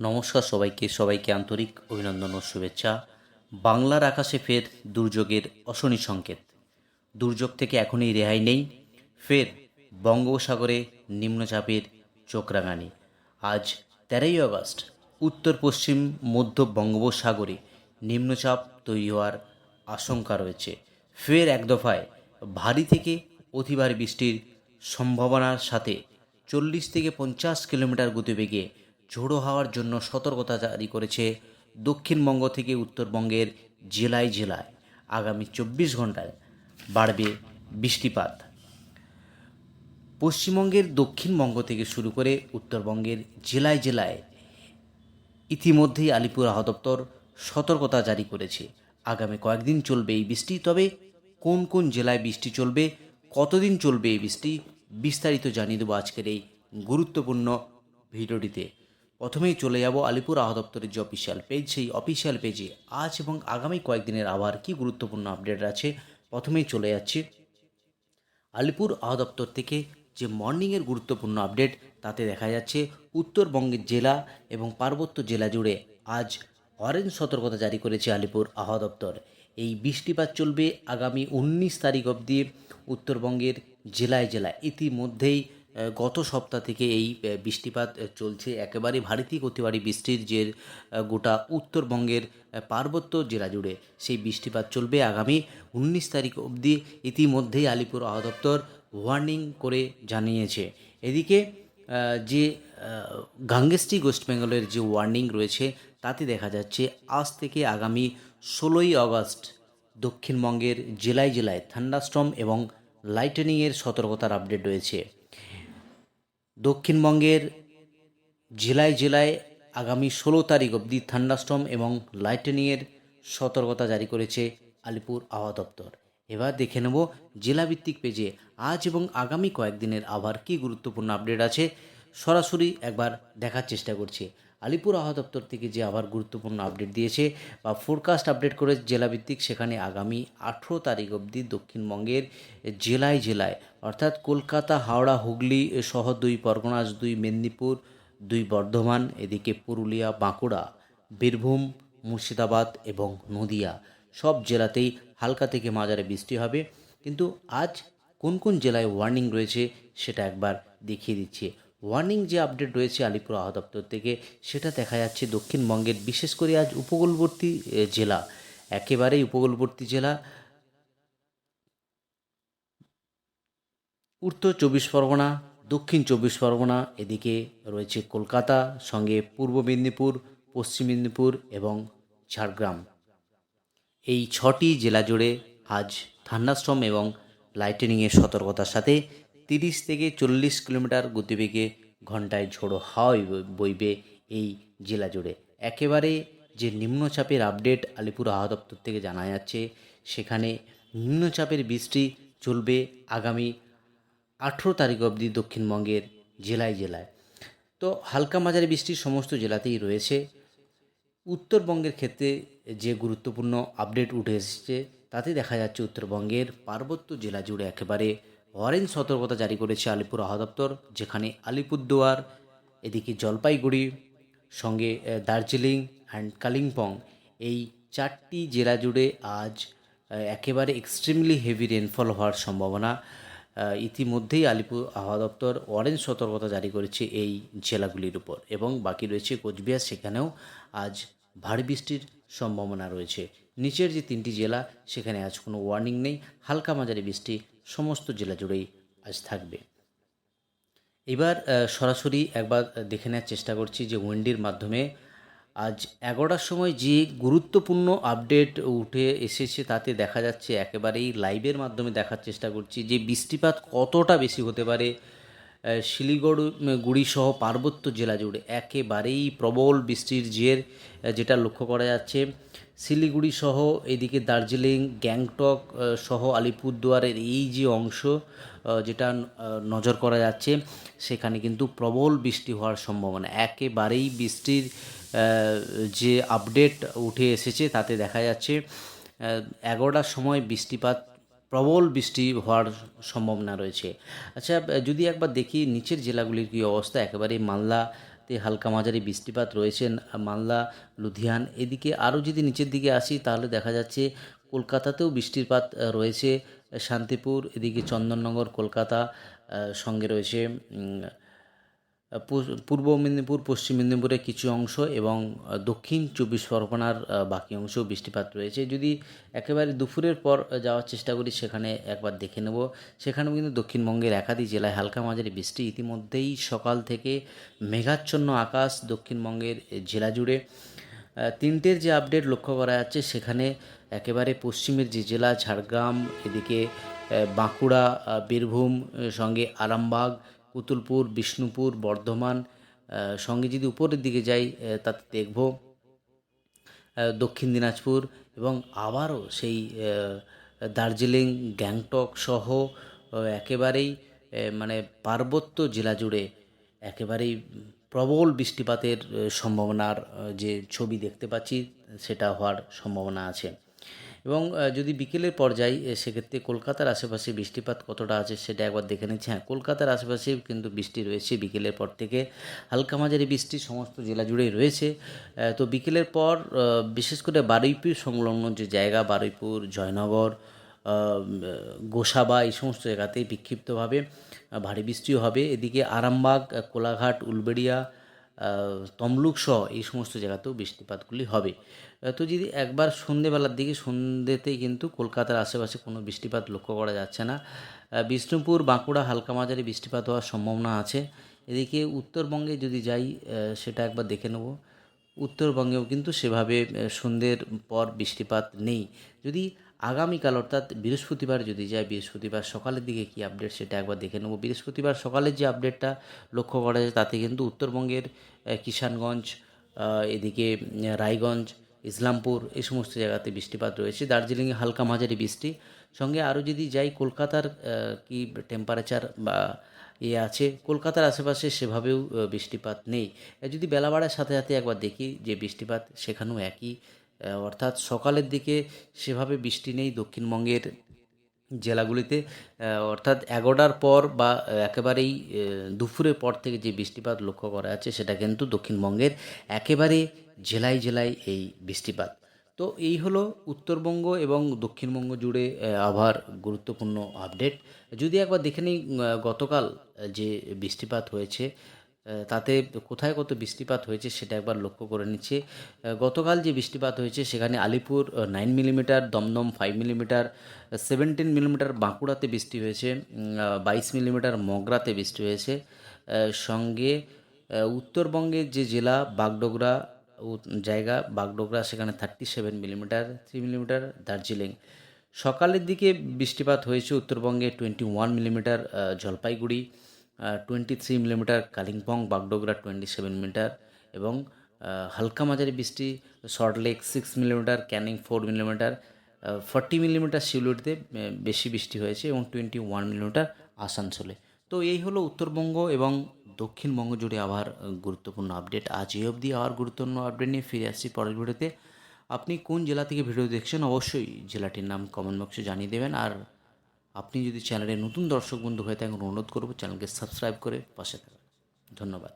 নমস্কার সবাইকে আন্তরিক অভিনন্দন ও শুভেচ্ছা। বাংলার আকাশে ফের দুর্যোগের অশনি সংকেত। দুর্যোগ থেকে এখনই রেহাই নেই, ফের বঙ্গোপসাগরে নিম্নচাপের চোখরাঙানি। আজ 13ই আগস্ট উত্তর পশ্চিম মধ্য বঙ্গোপসাগরে নিম্নচাপ তৈরি হওয়ার আশঙ্কা রয়েছে। ফের এক দফায় ভারী থেকে অতি ভারী বৃষ্টির সম্ভাবনার সাথে 40 থেকে 50 কিলোমিটার গতিবেগে ঝোড়ো হাওয়ার জন্য সতর্কতা জারি করেছে দক্ষিণবঙ্গ থেকে উত্তরবঙ্গের জেলায় জেলায়। আগামী 24 ঘন্টায় বাড়বে বৃষ্টিপাত। পশ্চিমবঙ্গের দক্ষিণবঙ্গ থেকে শুরু করে উত্তরবঙ্গের জেলায় জেলায় ইতিমধ্যেই আলিপুর আবহাওয়া দপ্তর সতর্কতা জারি করেছে। আগামী কয়েকদিন চলবে এই বৃষ্টি। তবে কোন কোন জেলায় বৃষ্টি চলবে, কতদিন চলবে এই বৃষ্টি, বিস্তারিত জানিয়ে দেবো আজকের এই গুরুত্বপূর্ণ ভিডিওটিতে। প্রথমেই চলে যাব আলিপুর আবহাওয়া দপ্তরের যে অফিসিয়াল পেজ, সেই অফিসিয়াল পেজে আজ এবং আগামী কয়েকদিনের আবহাওয়ার কী গুরুত্বপূর্ণ আপডেট আছে। প্রথমেই চলে যাচ্ছি আলিপুর আবহাওয়া দপ্তর থেকে যে মর্নিংয়ের গুরুত্বপূর্ণ আপডেট, তাতে দেখা যাচ্ছে উত্তরবঙ্গের জেলা এবং পার্বত্য জেলা জুড়ে আজ অরেঞ্জ সতর্কতা জারি করেছে আলিপুর আবহাওয়া দপ্তর। এই বৃষ্টিপাত চলবে আগামী 19 তারিখ অবধি উত্তরবঙ্গের জেলায় জেলায়। ইতিমধ্যেই গত সপ্তাহ থেকে এই বৃষ্টিপাত চলছে। একেবারে ভারী থেকে অতি ভারী বৃষ্টির যে গোটা উত্তরবঙ্গের পার্বত্য জেলা জুড়ে সেই বৃষ্টিপাত চলবে আগামী 19 তারিখ অবধি। ইতিমধ্যেই আলিপুর আবহাওয়া দপ্তর ওয়ার্নিং করে জানিয়েছে। এদিকে যে গাঙ্গেস্টিক ওয়েস্ট বেঙ্গলের যে ওয়ার্নিং রয়েছে, তাতে দেখা যাচ্ছে আজ থেকে আগামী 16ই আগস্ট দক্ষিণবঙ্গের জেলায় জেলায় থান্ডারস্টর্ম এবং লাইটেনিংয়ের সতর্কতার আপডেট রয়েছে। দক্ষিণবঙ্গের জেলায় জেলায় আগামী 16 তারিখ অবধি থান্ডারস্টর্ম এবং লাইটেনিংয়ের সতর্কতা জারি করেছে আলিপুর আবহাওয়া দপ্তর। এবার দেখে নেব জেলাভিত্তিক পেজে আজ এবং আগামী কয়েকদিনের আবহাওয়ার কী গুরুত্বপূর্ণ আপডেট আছে। সরাসরি একবার দেখার চেষ্টা করছি আলিপুর আবহাওয়া দপ্তর থেকে যে আবার গুরুত্বপূর্ণ আপডেট দিয়েছে বা ফোরকাস্ট আপডেট করে জেলাভিত্তিক, সেখানে আগামী 18 তারিখ অবধি দক্ষিণবঙ্গের জেলায় জেলায় অর্থাৎ কলকাতা, হাওড়া, হুগলি সহ 2 পরগনা, 2 মেদিনীপুর, 2 বর্ধমান, এদিকে পুরুলিয়া, বাঁকুড়া, বীরভূম, মুর্শিদাবাদ এবং নদিয়া সব জেলাতেই হালকা থেকে মাঝারি বৃষ্টি হবে। কিন্তু আজ কোন কোন জেলায় ওয়ার্নিং রয়েছে সেটা একবার দেখিয়ে দিচ্ছি। ওয়ার্নিং যে আপডেট রয়েছে আলিপুর আবহাওয়া দপ্তর থেকে, সেটা দেখা যাচ্ছে দক্ষিণবঙ্গের বিশেষ করে আজ উপকূলবর্তী জেলা, একেবারেই উপকূলবর্তী জেলা উত্তর 24 পরগনা, দক্ষিণ 24 পরগনা, এদিকে রয়েছে কলকাতা, সঙ্গে পূর্ব মেদিনীপুর, পশ্চিম মেদিনীপুর এবং ঝাড়গ্রাম। এই 6টি জেলা জুড়ে আজ থান্ডারস্টর্ম এবং লাইটেনিংয়ের সতর্কতার সাথে 30 থেকে 40 কিলোমিটার গতিবেগে ঘন্টায় ঝোড়ো হাওয়া বইবে এই জেলা জুড়ে। একেবারে যে নিম্নচাপের আপডেট আলিপুর আবহাওয়া দপ্তর থেকে জানা যাচ্ছে, সেখানে নিম্নচাপের বৃষ্টি চলবে আগামী 18 তারিখ অবধি দক্ষিণবঙ্গের জেলায় জেলায়। তো হালকা মাঝারি বৃষ্টির সমস্ত জেলাতেই রয়েছে। উত্তরবঙ্গের ক্ষেত্রে যে গুরুত্বপূর্ণ আপডেট উঠে এসেছে, তাতে দেখা যাচ্ছে উত্তরবঙ্গের পার্বত্য জেলা জুড়ে একেবারে অরেঞ্জ সতর্কতা জারি করেছে আলিপুর আবহাওয়া দপ্তর, যেখানে আলিপুরদুয়ার, এদিকে জলপাইগুড়ি, সঙ্গে দার্জিলিং অ্যান্ড কালিম্পং, এই 4টি জেলা জুড়ে আজ একেবারে এক্সট্রিমলি হেভি রেনফল হওয়ার সম্ভাবনা। ইতিমধ্যেই আলিপুর আবহাওয়া দপ্তর অরেঞ্জ সতর্কতা জারি করেছে এই জেলাগুলির উপর, এবং বাকি রয়েছে কোচবিহার, সেখানেও আজ ভারী বৃষ্টির সম্ভাবনা রয়েছে। নিচের যে 3টি জেলা, সেখানে আজ কোনো ওয়ার্নিং নেই, হালকা মাঝারি বৃষ্টি সমস্ত জেলা জুড়েই আজ থাকবে। এবার সরাসরি একবার দেখে নেওয়ার চেষ্টা করছি যে উইন্ডির মাধ্যমে আজ 11টার সময় যে গুরুত্বপূর্ণ আপডেট উঠে এসেছে, তাতে দেখা যাচ্ছে একেবারেই লাইভের মাধ্যমে দেখার চেষ্টা করছি যে বৃষ্টিপাত কতটা বেশি হতে পারে শিলিগুড়ি সহ পার্বত্য জেলা জুড়ে। একেবারেই প্রবল বৃষ্টির জের যেটা লক্ষ্য করা যাচ্ছে শিলিগুড়ি সহ এদিকে দার্জিলিং, গ্যাংটক সহ আলিপুরদুয়ারের এই যে অংশ যেটা নজর করা যাচ্ছে, সেখানে কিন্তু প্রবল বৃষ্টি হওয়ার সম্ভাবনা। একেবারেই বৃষ্টির যে আপডেট উঠে এসেছে, তাতে দেখা যাচ্ছে 11টার সময় বৃষ্টিপাত, প্রবল বৃষ্টি হওয়ার সম্ভাবনা রয়েছে। আচ্ছা, যদি একবার দেখি নিচের জেলাগুলির কী অবস্থা, একেবারে মালদা, তে হালকা মাঝারি বৃষ্টিপাত রয়েছে মালদা লুধিয়ান। এদিকে আরও যদি নিচের দিকে আসি তাহলে দেখা যাচ্ছে কলকাতাতেও বৃষ্টিপাত রয়েছে, শান্তিপুর, এদিকে চন্দননগর, কলকাতা, সঙ্গে রয়েছে পূর্ব মেদিনীপুর, পশ্চিম মেদিনীপুরের কিছু অংশ এবং দক্ষিণ চব্বিশ পরগনার বাকি অংশেও বৃষ্টিপাত রয়েছে। যদি একেবারে দুপুরের পর যাওয়ার চেষ্টা করি সেখানে একবার দেখে নেব, সেখানেও কিন্তু দক্ষিণবঙ্গের একাধিক জেলায় হালকা মাঝারি বৃষ্টি। ইতিমধ্যেই সকাল থেকে মেঘাচ্ছন্ন আকাশ দক্ষিণবঙ্গের জেলা জুড়ে। তিনটের যে আপডেট লক্ষ্য করা যাচ্ছে সেখানে একেবারে পশ্চিমের যে জেলা ঝাড়গ্রাম, এদিকে বাঁকুড়া, বীরভূম, সঙ্গে আরামবাগ, কুতুলপুর, বিষ্ণুপুর, বর্ধমান, সঙ্গে যদি উপরের দিকে যাই তাতে দেখব দক্ষিণ দিনাজপুর এবং আবারও সেই দার্জিলিং, গ্যাংটক সহ একেবারেই মানে পার্বত্য জেলা জুড়ে একেবারেই প্রবল বৃষ্টিপাতের সম্ভাবনার যে ছবি দেখতে পাচ্ছি সেটা হওয়ার সম্ভাবনা আছে। এবং যদি বিকেলের পর যাই সেক্ষেত্রে কলকাতার আশেপাশে বৃষ্টিপাত কতটা আছে সেটা একবার দেখে নিচ্ছি। হ্যাঁ, কলকাতার আশেপাশে কিন্তু বৃষ্টি রয়েছে বিকেলের পর থেকে, হালকা মাঝারি বৃষ্টি সমস্ত জেলা জুড়েই রয়েছে। তো বিকেলের পর বিশেষ করে বারুইপুর সংলগ্ন যে জায়গা, বারুইপুর, জয়নগর, গোসাবা, এই সমস্ত জায়গাতেই বিক্ষিপ্তভাবে ভারী বৃষ্টিও হবে। এদিকে আরামবাগ, কোলাঘাট, উলবেড়িয়া, তমলুক সহ এই সমস্ত জায়গাতেও বৃষ্টিপাতগুলি হবে। তো যদি একবার সন্ধেবেলার দিকে, সন্ধ্যেতেই কিন্তু কলকাতার আশেপাশে কোনো বৃষ্টিপাত লক্ষ্য করা যাচ্ছে না। বিষ্ণুপুর, বাঁকুড়া হালকা মাঝারি বৃষ্টিপাত হওয়ার সম্ভাবনা আছে। এদিকে উত্তরবঙ্গে যদি যাই সেটা একবার দেখে নেব। উত্তরবঙ্গেও কিন্তু সেভাবে সন্ধ্যের পর বৃষ্টিপাত নেই। যদি আগামীকাল অর্থাৎ বৃহস্পতিবার যদি যাই, বৃহস্পতিবার সকালের দিকে কী আপডেট সেটা একবার দেখে নেব। বৃহস্পতিবার সকালের যে আপডেটটা লক্ষ্য করা যায় তাতে কিন্তু উত্তরবঙ্গের কিষানগঞ্জ, এদিকে রায়গঞ্জ, ইসলামপুর এই সমস্ত জায়গাতে বৃষ্টিপাত রয়েছে। দার্জিলিংয়ে হালকা মাঝারি বৃষ্টি। সঙ্গে আরও যদি যাই কলকাতার কি টেম্পারেচার বা আছে, কলকাতার আশেপাশে সেভাবেও বৃষ্টিপাত নেই। যদি বেলা বাড়ার সাথে সাথে একবার দেখি যে বৃষ্টিপাত সেখানেও একই, অর্থাৎ সকালের দিকে সেভাবে বৃষ্টি নেই দক্ষিণবঙ্গের জেলাগুলিতে। অর্থাৎ 11টার পর বা একেবারেই দুপুরের পর থেকে যে বৃষ্টিপাত লক্ষ্য করা যাচ্ছে সেটা কিন্তু দক্ষিণবঙ্গের একেবারে জেলায় জেলায় এই বৃষ্টিপাত। তো এই হলো উত্তরবঙ্গ এবং দক্ষিণবঙ্গ জুড়ে আবহাওয়ার গুরুত্বপূর্ণ আপডেট। যদি একবার দেখে নিই গতকাল যে বৃষ্টিপাত হয়েছে তাতে কোথায় কত বৃষ্টিপাত হয়েছে সেটা একবার লক্ষ্য করে নিচ্ছে। গতকাল যে বৃষ্টিপাত হয়েছে সেখানে Alipore 9 millimetre, Dum Dum 5 millimetre, 17 millimetre বাঁকুড়াতে বৃষ্টি হয়েছে, 22 মিলিমিটার মগরাতে বৃষ্টি হয়েছে। সঙ্গে উত্তরবঙ্গের যে জেলা বাগডোগরা জায়গা, বাগডোগরা সেখানে 37 মিলিমিটার, 3 মিলিমিটার দার্জিলিং। সকালের দিকে বৃষ্টিপাত হয়েছে উত্তরবঙ্গে 21 millimetre, Jalpaiguri 23 millimetre, Kalimpong, Bagdogra 27 millimetre এবং হালকা মাঝারি বৃষ্টি Salt Lake 6 millimetre, Canning 4 millimetre, 40 millimetre শিউলিতে বেশি বৃষ্টি হয়েছে এবং 21 মিলিমিটার আসানসোলে। তো এই হলো উত্তরবঙ্গ এবং দক্ষিণবঙ্গ জুড়ে আবার গুরুত্বপূর্ণ আপডেট। আজ এই অবধি আবার গুরুত্বপূর্ণ আপডেট নিয়ে ফিরে আসছি পরের ভিডিওতে। আপনি কোন জেলা থেকে ভিডিও দেখছেন অবশ্যই জেলাটির নাম কমেন্ট বক্সে জানিয়ে দেবেন। আর আপনি যদি চ্যানেলে নতুন দর্শক বন্ধু হয়ে থাকেন অনুরোধ করব চ্যানেলকে সাবস্ক্রাইব করে পাশে থাকুন। ধন্যবাদ।